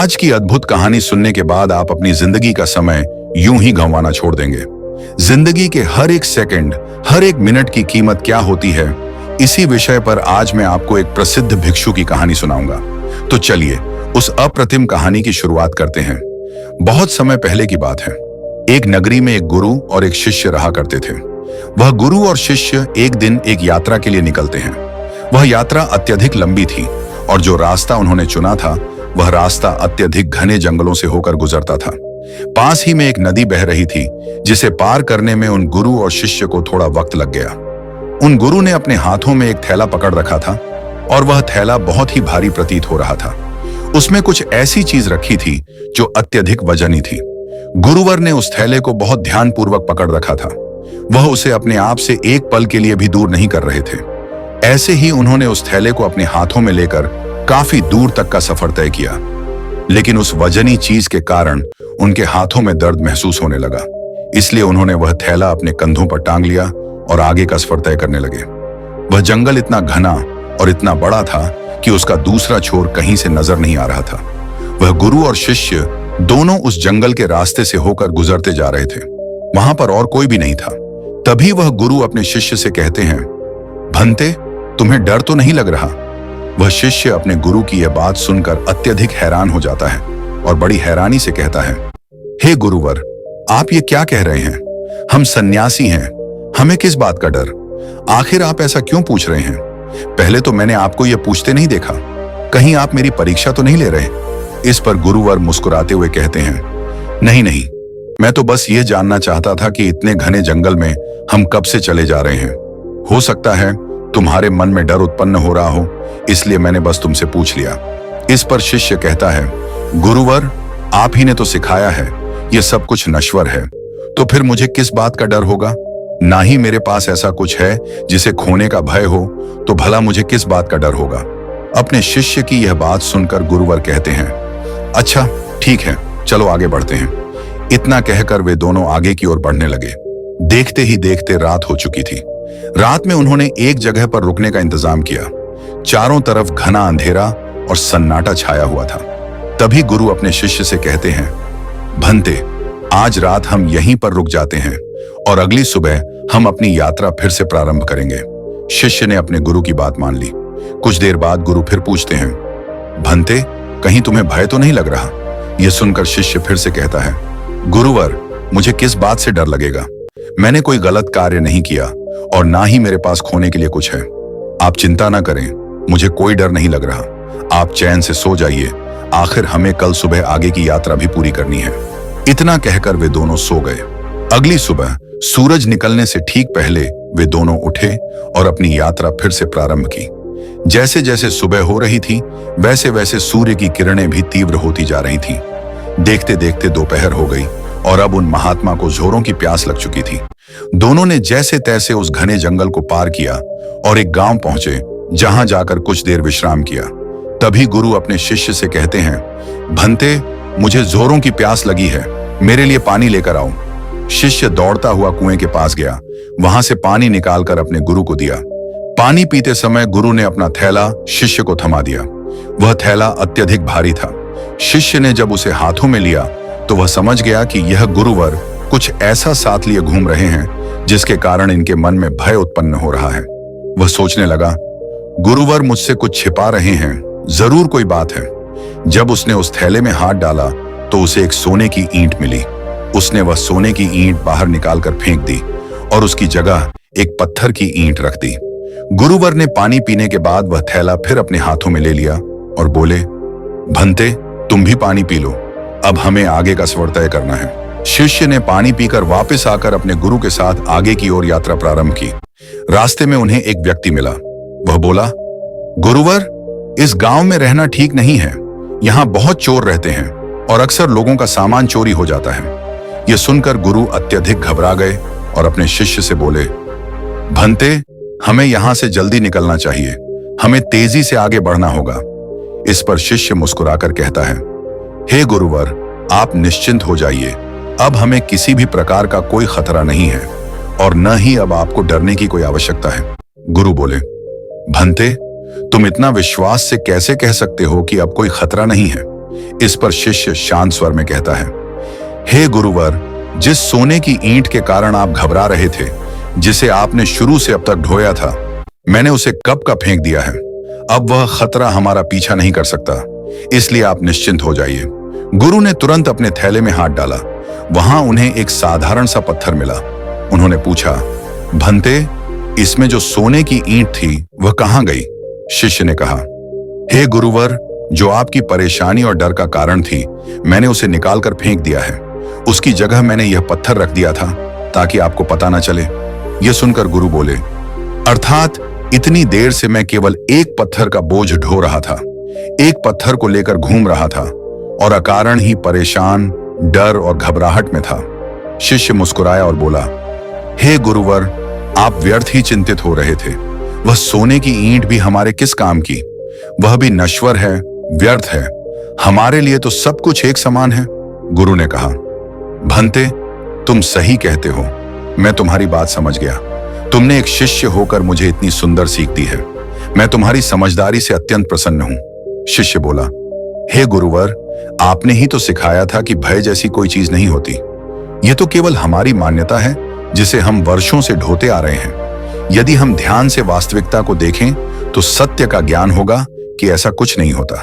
आज की अद्भुत कहानी सुनने के बाद आप अपनी जिंदगी का समय यूं ही गंवाना छोड़ देंगे। जिंदगी के हर एक सेकंड, हर एक मिनट की कीमत क्या होती है, इसी विषय पर आज मैं आपको एक प्रसिद्ध भिक्षु की कहानी सुनाऊंगा। तो चलिए उस अप्रतिम कहानी की शुरुआत करते हैं। बहुत समय पहले की बात है। एक नगरी में एक गुरु और एक शिष्य रहा करते थे। वह गुरु और शिष्य एक दिन एक यात्रा के लिए निकलते हैं। वह यात्रा अत्यधिक लंबी थी और जो रास्ता उन्होंने चुना था वह रास्ता अत्यधिक घने जंगलों से होकर गुजरता था। पास ही में एक नदी बह रही थी जिसे पार करने में उन गुरु और शिष्य को थोड़ा वक्त लग गया। उन गुरु ने अपने हाथों में एक थैला पकड़ रखा था और वह थैला बहुत ही भारी प्रतीत हो रहा था। उसमें कुछ ऐसी चीज रखी थी जो अत्यधिक वजनी थी। गुरुवर ने उस थैले को बहुत ध्यानपूर्वक पकड़ रखा था। वह उसे अपने आप से एक पल के लिए भी दूर नहीं कर रहे थे। ऐसे ही उन्होंने उस थैले को अपने हाथों में लेकर काफी दूर तक का सफर तय किया, लेकिन उस वजनी चीज के कारण उनके हाथों में दर्द महसूस होने लगा। इसलिए उन्होंने वह थैला अपने कंधों पर टांग लिया और आगे का सफर तय करने लगे। वह जंगल इतना घना और इतना बड़ा था कि उसका दूसरा छोर कहीं से नजर नहीं आ रहा था। वह गुरु और शिष्य दोनों उस जंगल के रास्ते से होकर गुजरते जा रहे थे। वहां पर और कोई भी नहीं था। तभी वह गुरु अपने शिष्य से कहते हैं, भंते, तुम्हें डर तो नहीं लग रहा? वह शिष्य अपने गुरु की यह बात सुनकर अत्यधिक हैरान हो जाता है और बड़ी हैरानी से कहता है, हे गुरुवर, आप ये क्या कह रहे हैं? हम सन्यासी हैं, हमें किस बात का डर? आखिर आप ऐसा क्यों पूछ रहे हैं? पहले तो मैंने आपको यह पूछते नहीं देखा। कहीं आप मेरी परीक्षा तो नहीं ले रहे? इस पर गुरुवर मुस्कुराते हुए कहते हैं, नहीं नहीं, मैं तो बस यह जानना चाहता था कि इतने घने जंगल में हम कब से चले जा रहे हैं। हो सकता है तुम्हारे मन में डर उत्पन्न हो रहा हो, इसलिए मैंने बस तुमसे पूछ लिया। इस पर शिष्य कहता है, गुरुवर, आप ही ने तो सिखाया है यह सब कुछ नश्वर है, तो फिर मुझे किस बात का डर होगा? ना ही मेरे पास ऐसा कुछ है जिसे खोने का भय हो, तो भला मुझे किस बात का डर होगा? अपने शिष्य की यह बात सुनकर गुरुवर कहते हैं, अच्छा ठीक है, चलो आगे बढ़ते हैं। इतना कहकर वे दोनों आगे की ओर बढ़ने लगे। देखते ही देखते रात हो चुकी थी। रात में उन्होंने एक जगह पर रुकने का इंतजाम किया। चारों तरफ घना अंधेरा और सन्नाटा छाया हुआ था। तभी गुरु अपने शिष्य से कहते हैं, भंते, आज रात हम यहीं पर रुक जाते हैं और अगली सुबह हम अपनी यात्रा फिर से प्रारंभ करेंगे। शिष्य ने अपने गुरु की बात मान ली। कुछ देर बाद गुरु फिर पूछते हैं, भंते, कहीं तुम्हें भय तो नहीं लग रहा? यह सुनकर शिष्य फिर से कहता है, गुरुवर, मुझे किस बात से डर लगेगा? मैंने कोई गलत कार्य नहीं किया और ना ही मेरे पास खोने के लिए कुछ है। आप चिंता ना करें, मुझे कोई डर नहीं लग रहा। आप चैन से सो जाइए, आखिर हमें कल सुबह आगे की यात्रा भी पूरी करनी है। इतना कहकर वे दोनों सो गए। अगली सुबह सूरज निकलने से ठीक पहले वे दोनों उठे और अपनी यात्रा फिर से प्रारंभ की। जैसे जैसे सुबह हो रही थी, वैसे वैसे सूर्य की किरणें भी तीव्र होती जा रही थीं। देखते देखते दोपहर हो गई और अब उन महात्मा को जोरों की प्यास लग चुकी थी। दोनों ने जैसे तैसे उस घने जंगल को पार किया और एक गांव पहुंचे, जहां जाकर कुछ देर विश्राम किया। तभी गुरु अपने शिष्य से कहते हैं, भंते, मुझे जोरों की प्यास लगी है, मेरे लिए पानी लेकर आओ। शिष्य दौड़ता हुआ कुएं के पास गया। वहां से पानी निकालकर अपने गुरु को दिया। पानी पीते समय गुरु ने अपना थैला शिष्य को थमा दिया। वह थैला अत्यधिक भारी था। शिष्य ने जब उसे हाथों में लिया तो वह समझ गया कि यह गुरुवर कुछ ऐसा साथ लिए घूम रहे हैं जिसके कारण इनके मन में भय उत्पन्न हो रहा है। वह सोचने लगा, गुरुवर मुझसे कुछ छिपा रहे हैं, जरूर कोई बात है। जब उसने उस थैले में हाथ डाला तो उसे एक सोने की ईंट मिली। उसने वह सोने की ईंट बाहर निकालकर फेंक दी और उसकी जगह एक पत्थर की ईंट रख दी। गुरुवर ने पानी पीने के बाद वह थैला फिर अपने हाथों में ले लिया और बोले, भंते, तुम भी पानी पी लो, अब हमें आगे का सफर तय करना है। शिष्य ने पानी पीकर वापस आकर अपने गुरु के साथ आगे की ओर यात्रा प्रारंभ की। रास्ते में उन्हें एक व्यक्ति मिला। वह बोला, गुरुवर, इस गांव में रहना ठीक नहीं है। यहाँ बहुत चोर रहते हैं और अक्सर लोगों का सामान चोरी हो जाता है। यह सुनकर गुरु अत्यधिक घबरा गए और अपने शिष्य से बोले, भंते, हमें यहां से जल्दी निकलना चाहिए, हमें तेजी से आगे बढ़ना होगा। इस पर शिष्य मुस्कुराकर कहता है, हे गुरुवर, आप निश्चिंत हो जाइए, अब हमें किसी भी प्रकार का कोई खतरा नहीं है और न ही अब आपको डरने की कोई आवश्यकता है। गुरु बोले, भंते, तुम इतना विश्वास से कैसे कह सकते हो कि अब कोई खतरा नहीं है? इस पर शिष्य शांत स्वर में कहता है, हे गुरुवर, जिस सोने की ईंट के कारण आप घबरा रहे थे, जिसे आपने शुरू से अब तक ढोया था, मैंने उसे कब का फेंक दिया है। अब वह खतरा हमारा पीछा नहीं कर सकता, इसलिए आप निश्चिंत हो जाइए। गुरु ने तुरंत अपने थैले में हाथ डाला। वहां उन्हें एक साधारण सा पत्थर मिला। उन्होंने पूछा, भंते, इसमें जो सोने की ईंट थी वह कहां गई? शिष्य ने कहा, हे गुरुवर, जो आपकी परेशानी और डर का कारण थी, मैंने उसे निकालकर फेंक दिया है। उसकी जगह मैंने यह पत्थर रख दिया था ताकि आपको पता न चले। यह सुनकर गुरु बोले, अर्थात इतनी देर से मैं केवल एक पत्थर का बोझ ढो रहा था, एक पत्थर को लेकर घूम रहा था और अकारण ही परेशान, डर और घबराहट में था। शिष्य मुस्कुराया और बोला, हे गुरुवर, आप व्यर्थ ही चिंतित हो रहे थे। वह सोने की ईंट भी हमारे किस काम की? वह भी नश्वर है, व्यर्थ है। हमारे लिए तो सब कुछ एक समान है। गुरु ने कहा, भंते, तुम सही कहते हो। मैं तुम्हारी बात समझ गया। तुमने एक शिष्य होकर मुझे इतनी सुंदर सीख दी है। मैं तुम्हारी समझदारी से अत्यंत प्रसन्न हूं। शिष्य बोला, हे गुरुवर, आपने ही तो सिखाया था कि भय जैसी कोई चीज नहीं होती। यह तो केवल हमारी मान्यता है जिसे हम वर्षों से ढोते आ रहे हैं। यदि हम ध्यान से वास्तविकता को देखें तो सत्य का ज्ञान होगा कि ऐसा कुछ नहीं होता।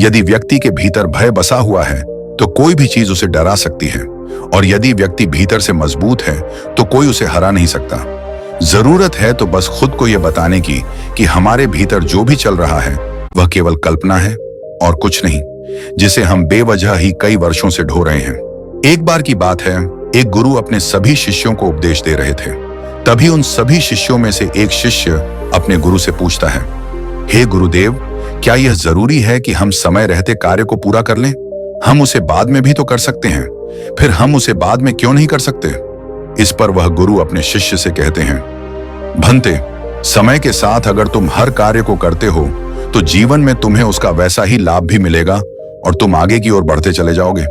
यदि व्यक्ति के भीतर भय बसा हुआ है तो कोई भी चीज उसे डरा सकती है, और यदि व्यक्ति भीतर से मजबूत है तो कोई उसे हरा नहीं सकता। जरूरत है तो बस खुद को यह बताने की कि हमारे भीतर जो भी चल रहा है वह केवल कल्पना है और कुछ नहीं, जिसे हम बेवजह ही कई वर्षों से ढो रहे हैं। एक बार की बात है, एक गुरु अपने सभी शिष्यों को उपदेश दे रहे थे। तभी उन सभी शिष्यों में से एक शिष्य अपने गुरु से पूछता है, हे गुरुदेव, क्या यह जरूरी है कि हम समय रहते कार्य को पूरा कर लें? हम उसे बाद में भी तो कर सकते हैं। फिर हम उसे बाद में क्यों नहीं कर सकते? इस पर वह गुरु अपने शिष्य से कहते हैं, भंते, समय के साथ अगर तुम हर कार्य को करते हो तो जीवन में तुम्हें उसका वैसा ही लाभ भी मिलेगा और तुम आगे की ओर बढ़ते चले जाओगे।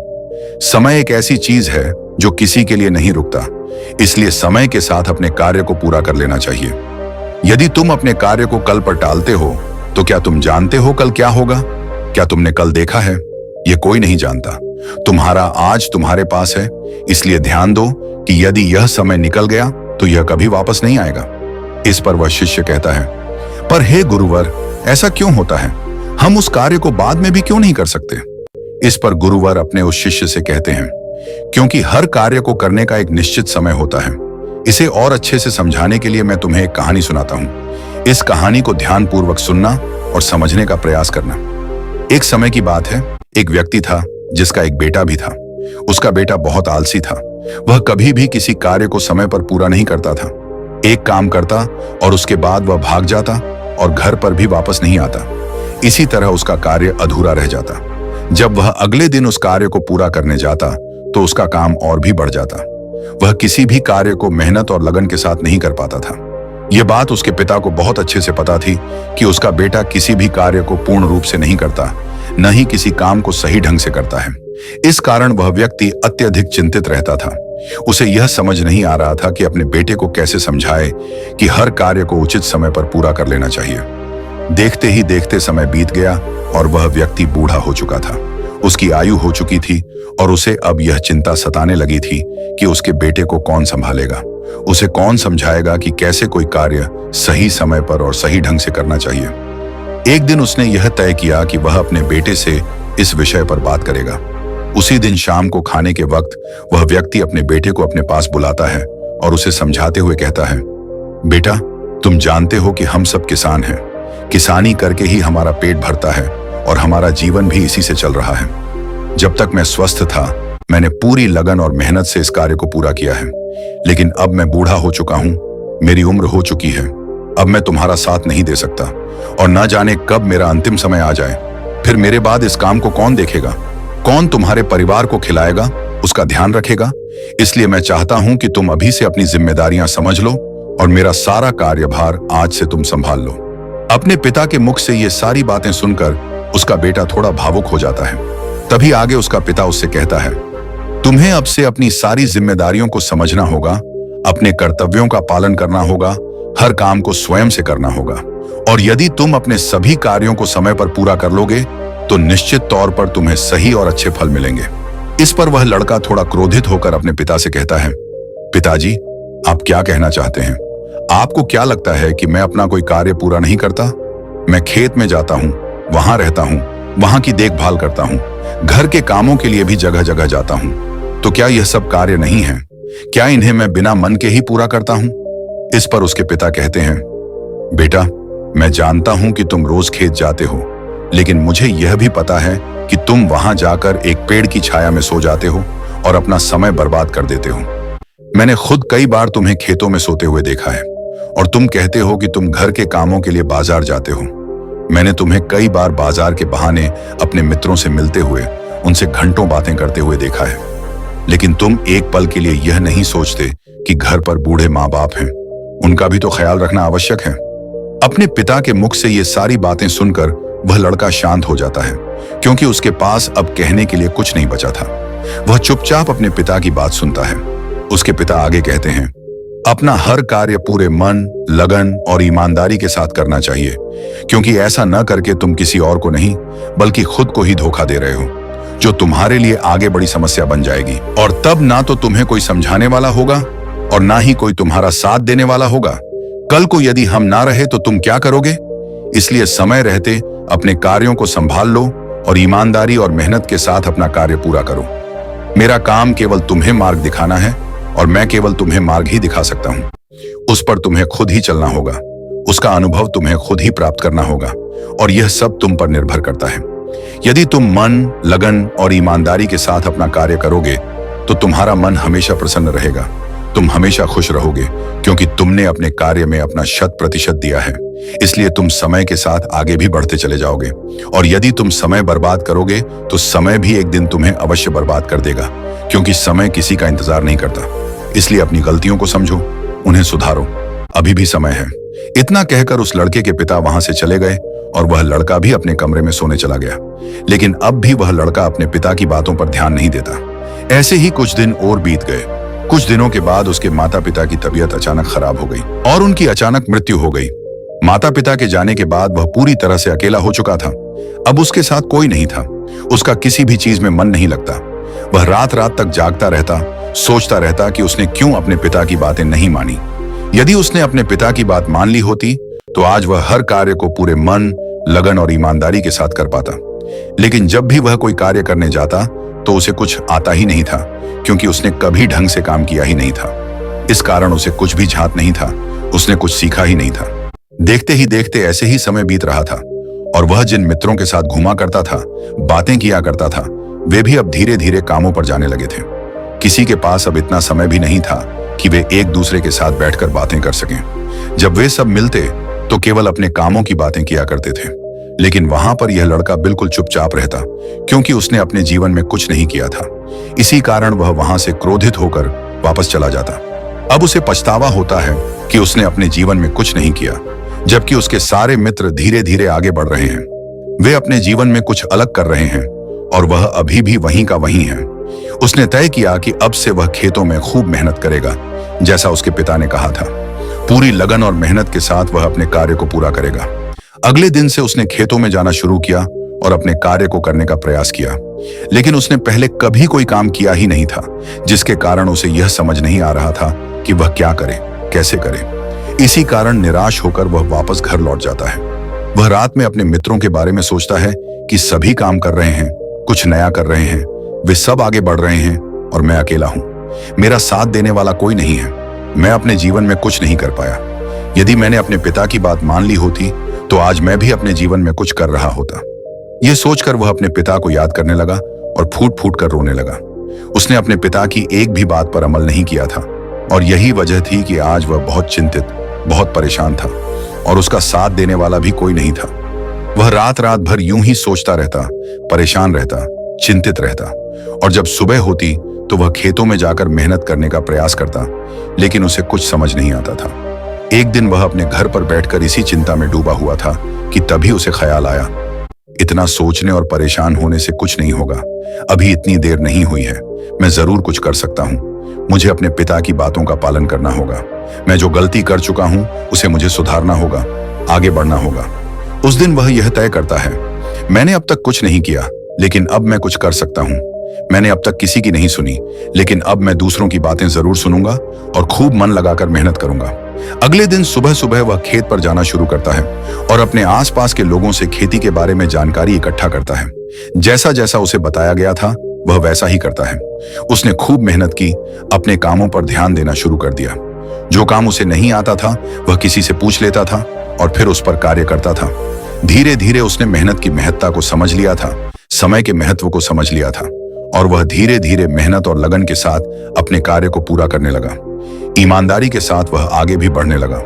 समय एक ऐसी चीज है जो किसी के लिए नहीं रुकता, इसलिए समय के साथ अपने कार्य को पूरा कर लेना चाहिए। यदि तुम अपने कार्य को कल पर टालते हो तो क्या तुम जानते हो कल क्या होगा? क्या तुमने कल देखा है? यह कोई नहीं जानता। तुम्हारा आज तुम्हारे पास है, इसलिए ध्यान दो कि यदि यह समय निकल गया तो यह कभी वापस नहीं आएगा। इस पर वह शिष्य कहता है, पर हे गुरुवर, ऐसा क्यों होता है? हम उस कार्य को बाद में भी क्यों नहीं कर सकते? इस पर गुरुवर अपने उस शिष्य से कहते हैं, क्योंकि हर कार्य को करने का एक निश्चित समय होता है। इसे और अच्छे से समझाने के लिए मैं तुम्हें एक कहानी सुनाता हूं। इस कहानी को ध्यानपूर्वक सुनना और समझने का प्रयास करना। एक समय की बात है, एक व्यक्ति था जिसका एक बेटा भी था। उसका बेटा बहुत आलसी था। वह कभी भी किसी कार्य को समय पर पूरा नहीं करता था। एक काम करता और उसके बाद वह भाग जाता और घर पर भी वापस नहीं आता। इसी तरह उसका कार्य अधूरा रह जाता। जब वह अगले दिन उस कार्य को पूरा करने जाता तो उसका काम और भी बढ़ जाता। वह किसी भी कार्य को मेहनत और लगन के साथ नहीं कर पाता था। यह बात उसके पिता को बहुत अच्छे से पता थी कि उसका बेटा किसी भी कार्य को पूर्ण रूप से नहीं करता, न ही किसी काम को सही ढंग से करता है। इस कारण वह व्यक्ति अत्यधिक चिंतित रहता था। उसे यह समझ नहीं आ रहा था कि अपने बेटे को कैसे समझाए कि हर कार्य को उचित समय पर पूरा कर लेना चाहिए। देखते ही देखते समय बीत गया और वह व्यक्ति बूढ़ा हो चुका था। उसकी आयु हो चुकी थी और उसे अब यह चिंता सताने लगी थी कि उसके बेटे को कौन संभालेगा। उसे कौन समझाएगा कि कैसे कोई कार्य सही समय पर और सही ढंग से करना चाहिए। एक दिन उसने यह तय किया कि वह अपने बेटे से इस विषय पर बात करेगा। उसी दिन शाम को खाने के वक्त वह व्यक्ति अपने बेटे को अपने पास बुलाता है और उसे समझाते हुए कहता है, बेटा, तुम जानते हो कि हम सब किसान हैं। किसानी करके ही हमारा पेट भरता है और हमारा जीवन भी इसी से चल रहा है। जब तक मैं स्वस्थ था मैंने पूरी लगन और मेहनत से इस कार्य को पूरा किया है, लेकिन अब मैं बूढ़ा हो चुका हूं, मेरी उम्र हो चुकी है। अब मैं तुम्हारा साथ नहीं दे सकता और न जाने कब मेरा अंतिम समय आ जाए। फिर मेरे बाद इस काम को कौन देखेगा? कौन तुम्हारे परिवार को खिलाएगा, उसका ध्यान रखेगा? इसलिए मैं चाहता हूं कि तुम अभी से अपनी जिम्मेदारियां समझ लो और मेरा सारा कार्यभार आज से तुम संभाल लो। अपने पिता के मुख से ये सारी बातें सुनकर उसका बेटा थोड़ा भावुक हो जाता है। तभी आगे उसका पिता उससे कहता है, तुम्हें अब से अपनी सारी जिम्मेदारियों को समझना होगा, अपने कर्तव्यों का पालन करना होगा, हर काम को स्वयं से करना होगा। और यदि तुम अपने सभी कार्यों को समय पर पूरा कर लोगे तो निश्चित तौर पर तुम्हें सही और अच्छे फल मिलेंगे। इस पर वह लड़का थोड़ा क्रोधित होकर अपने पिता से कहता है, पिताजी, आप क्या कहना चाहते हैं? आपको क्या लगता है कि मैं अपना कोई कार्य पूरा नहीं करता? मैं खेत में जाता हूँ, वहां रहता हूँ, वहां की देखभाल करता हूँ, घर के कामों के लिए भी जगह जगह जाता हूँ। तो क्या यह सब कार्य नहीं है? क्या इन्हें मैं बिना मन के ही पूरा करता हूँ? इस पर उसके पिता कहते हैं, बेटा, मैं जानता हूं कि तुम रोज खेत जाते हो, लेकिन मुझे यह भी पता है कि तुम वहां जाकर एक पेड़ की छाया में सो जाते हो और अपना समय बर्बाद कर देते हो। मैंने खुद कई बार तुम्हें खेतों में सोते हुए देखा है और तुम कहते हो कि तुम घर के कामों के लिए बाजार जाते हो। मैंने तुम्हें कई बार बाजार के बहाने अपने मित्रों से मिलते हुए, उनसे घंटों बातें करते हुए देखा है, लेकिन तुम एक पल के लिए यह नहीं सोचते कि घर पर बूढ़े माँ बाप हैं, उनका भी तो ख्याल रखना आवश्यक है। अपने पिता के मुख से ये सारी बातें सुनकर वह लड़का शांत हो जाता है, क्योंकि उसके पास अब कहने के लिए कुछ नहीं बचा था। वह चुपचाप अपने पिता की बात सुनता है। उसके पिता आगे कहते हैं, अपना हर कार्य पूरे मन, लगन और ईमानदारी के साथ करना चाहिए, क्योंकि ऐसा न करके तुम किसी और को नहीं बल्कि खुद को ही धोखा दे रहे हो, जो तुम्हारे लिए आगे बड़ी समस्या बन जाएगी। और तब ना तो तुम्हें कोई समझाने वाला होगा और ना ही कोई तुम्हारा साथ देने वाला होगा। कल को यदि हम ना रहे तो तुम क्या करोगे? इसलिए समय रहते अपने कार्यों को संभाल लो और ईमानदारी और मेहनत के साथ अपना कार्य पूरा करो। मेरा काम केवल तुम्हें मार्ग दिखाना है और मैं केवल तुम्हें मार्ग ही दिखा सकता हूं। उस पर तुम्हें खुद ही चलना होगा, उसका अनुभव तुम्हें खुद ही प्राप्त करना होगा और यह सब तुम पर निर्भर करता है। यदि तुम मन, लगन और ईमानदारी के साथ अपना कार्य करोगे तो तुम्हारा मन हमेशा प्रसन्न रहेगा, तुम हमेशा खुश रहोगे, क्योंकि तुमने अपने कार्य में अपना 100% दिया है। इसलिए तुम समय के साथ आगे भी बढ़ते चले जाओगे। और यदि तुम समय बर्बाद करोगे तो समय भी एक दिन तुम्हें अवश्य बर्बाद कर देगा, क्योंकि समय किसी का इंतजार नहीं करता। इसलिए अपनी गलतियों को समझो, उन्हें सुधारो, अभी भी समय है। इतना कहकर उस लड़के के पिता वहां से चले गए और वह लड़का भी अपने कमरे में सोने चला गया। लेकिन अब भी वह लड़का अपने पिता की बातों पर ध्यान नहीं देता। ऐसे ही कुछ दिन और बीत गए। कुछ दिनों के बाद उसके माता पिता की तबीयत अचानक खराब हो गई और उनकी अचानक मृत्यु हो गई। माता पिता के जाने के बाद वह पूरी तरह से अकेला हो चुका था। अब उसके साथ कोई नहीं था। उसका किसी भी चीज में मन नहीं लगता। वह रात रात तक जागता रहता, सोचता रहता कि उसने क्यों अपने पिता की बातें नहीं मानी। यदि उसने अपने पिता की बात मान ली होती तो आज वह हर कार्य को पूरे मन, लगन और ईमानदारी के साथ कर पाता। लेकिन जब भी वह कोई कार्य करने जाता तो उसे कुछ आता ही नहीं था, क्योंकि उसने कभी ढंग से काम किया ही नहीं था। इस कारण उसे कुछ भी झांत नहीं था, उसने कुछ सीखा ही नहीं था। देखते ही देखते ऐसे ही समय बीत रहा था और वह जिन मित्रों के साथ घूमा करता था, बातें किया करता था, वे भी अब धीरे धीरे कामों पर जाने लगे थे। किसी के पास अब इतना समय भी नहीं था कि वे एक दूसरे के साथ बैठकर बातें कर सकें। जब वे सब मिलते तो केवल अपने कामों की बातें किया करते थे। लेकिन वहां पर यह लड़का बिल्कुल चुपचाप रहता, क्योंकि उसने अपने जीवन में कुछ नहीं किया था। इसी कारण वह वहां से क्रोधित होकर वापस चला जाता। अब उसे पछतावा होता है कि उसने अपने जीवन में कुछ नहीं किया, जबकि उसके सारे मित्र धीरे धीरे आगे बढ़ रहे हैं। वे अपने जीवन में कुछ अलग कर रहे हैं और वह अभी भी वहीं का वहीं है। उसने तय किया कि अब से वह खेतों में खूब मेहनत करेगा, जैसा उसके पिता ने कहा था। पूरी लगन और मेहनत के साथ वह अपने कार्य को पूरा करेगा। अगले दिन से उसने खेतों में जाना शुरू किया और अपने कार्य को करने का प्रयास किया। लेकिन उसने पहले कभी कोई काम किया ही नहीं था, जिसके कारण उसे यह समझ नहीं आ रहा था कि वह क्या करे, कैसे करे। इसी कारण निराश होकर वह वापस घर लौट जाता है। वह रात में अपने मित्रों के बारे में सोचता है कि सभी काम कर रहे हैं, कुछ नया कर रहे हैं, वे सब आगे बढ़ रहे हैं और मैं अकेला हूं। मेरा साथ देने वाला कोई नहीं है। मैं अपने जीवन में कुछ नहीं कर पाया। यदि मैंने अपने पिता की बात मान ली होती तो आज मैं भी अपने जीवन में कुछ कर रहा होता। यह सोचकर वह अपने पिता को याद करने लगा और फूट फूट कर रोने लगा। उसने अपने पिता की एक भी बात पर अमल नहीं किया था और यही वजह थी कि आज वह बहुत चिंतित, बहुत परेशान था और उसका साथ देने वाला भी कोई नहीं था। वह रात रात भर यूं ही सोचता रहता, परेशान रहता, चिंतित रहता और जब सुबह होती तो वह खेतों में जाकर मेहनत करने का प्रयास करता, लेकिन उसे कुछ समझ नहीं आता था। एक दिन वह अपने घर पर बैठकर इसी चिंता में डूबा हुआ था कि तभी उसे ख्याल आया, इतना सोचने और परेशान होने से कुछ नहीं होगा। अभी इतनी देर नहीं हुई है, मैं जरूर कुछ कर सकता हूँ। मुझे अपने पिता की बातों का पालन करना होगा। मैं जो गलती कर चुका हूँ उसे मुझे सुधारना होगा, आगे बढ़ना होगा। उस दिन वह यह तय करता है, मैंने अब तक कुछ नहीं किया, लेकिन अब मैं कुछ कर सकता हूँ। मैंने अब तक किसी की नहीं सुनी, लेकिन अब मैं दूसरों की बातें जरूर सुनूंगा और खूब मन लगाकर मेहनत करूंगा। अगले दिन सुबह सुबह वह खेत पर जाना शुरू करता है और अपने आसपास के लोगों से खेती के बारे में जानकारी इकट्ठा करता है। जैसा जैसा उसे बताया गया था वह वैसा ही करता है। उसने खूब मेहनत की, अपने कामों पर ध्यान देना शुरू कर दिया। जो काम उसे नहीं आता था वह किसी से पूछ लेता था और फिर उस पर कार्य करता था। धीरे धीरे उसने मेहनत की महत्ता को समझ लिया था, समय के महत्व को समझ लिया था और वह धीरे धीरे मेहनत और लगन के साथ अपने कार्य को पूरा करने लगा। ईमानदारी के साथ वह आगे भी बढ़ने लगा।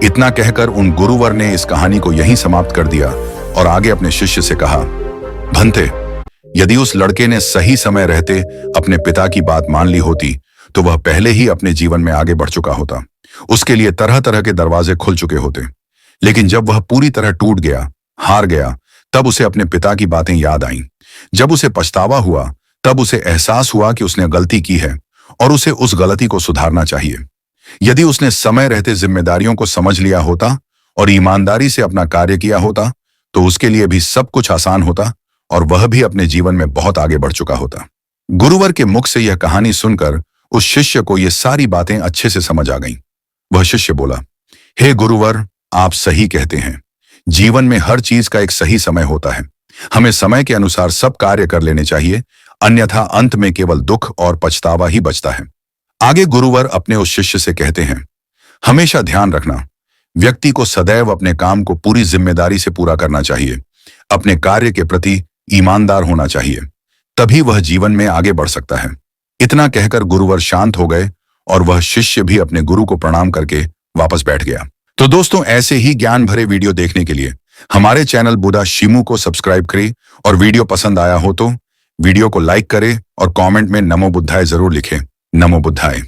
इतना कहकर उन गुरुवर ने इस कहानी को यहीं समाप्त कर दिया और आगे अपने शिष्य से कहा, भंते, यदि उस लड़के ने सही समय रहते अपने पिता की बात मान ली होती तो वह पहले ही अपने जीवन में आगे बढ़ चुका होता। उसके लिए तरह तरह के दरवाजे खुल चुके होते। लेकिन जब वह पूरी तरह टूट गया, हार गया, तब उसे अपने पिता की बातें याद आईं। जब उसे पछतावा हुआ तब उसे एहसास हुआ कि उसने गलती की है और उसे उस गलती को सुधारना चाहिए। यदि उसने समय रहते जिम्मेदारियों को समझ लिया होता और ईमानदारी से अपना कार्य किया होता तो उसके लिए भी सब कुछ आसान होता और वह भी अपने जीवन में बहुत आगे बढ़ चुका होता। गुरुवर के मुख से यह कहानी सुनकर उस शिष्य को ये सारी बातें अच्छे से समझ आ गईं। वह शिष्य बोला, हे गुरुवर, आप सही कहते हैं। जीवन में हर चीज का एक सही समय होता है। हमें समय के अनुसार सब कार्य कर लेने चाहिए, अन्यथा अंत में केवल दुख और पछतावा ही बचता है। आगे गुरुवर अपने उस शिष्य से कहते हैं, हमेशा ध्यान रखना, व्यक्ति को सदैव अपने काम को पूरी जिम्मेदारी से पूरा करना चाहिए। अपने कार्य के प्रति ईमानदार होना चाहिए, तभी वह जीवन में आगे बढ़ सकता है। इतना कहकर गुरुवर शांत हो गए और वह शिष्य भी अपने गुरु को प्रणाम करके वापस बैठ गया। तो दोस्तों, ऐसे ही ज्ञान भरे वीडियो देखने के लिए हमारे चैनल बुधा शिमू को सब्सक्राइब करें और वीडियो पसंद आया हो तो वीडियो को लाइक करें और कमेंट में नमो बुद्धाय जरूर लिखें। नमो बुद्धाय।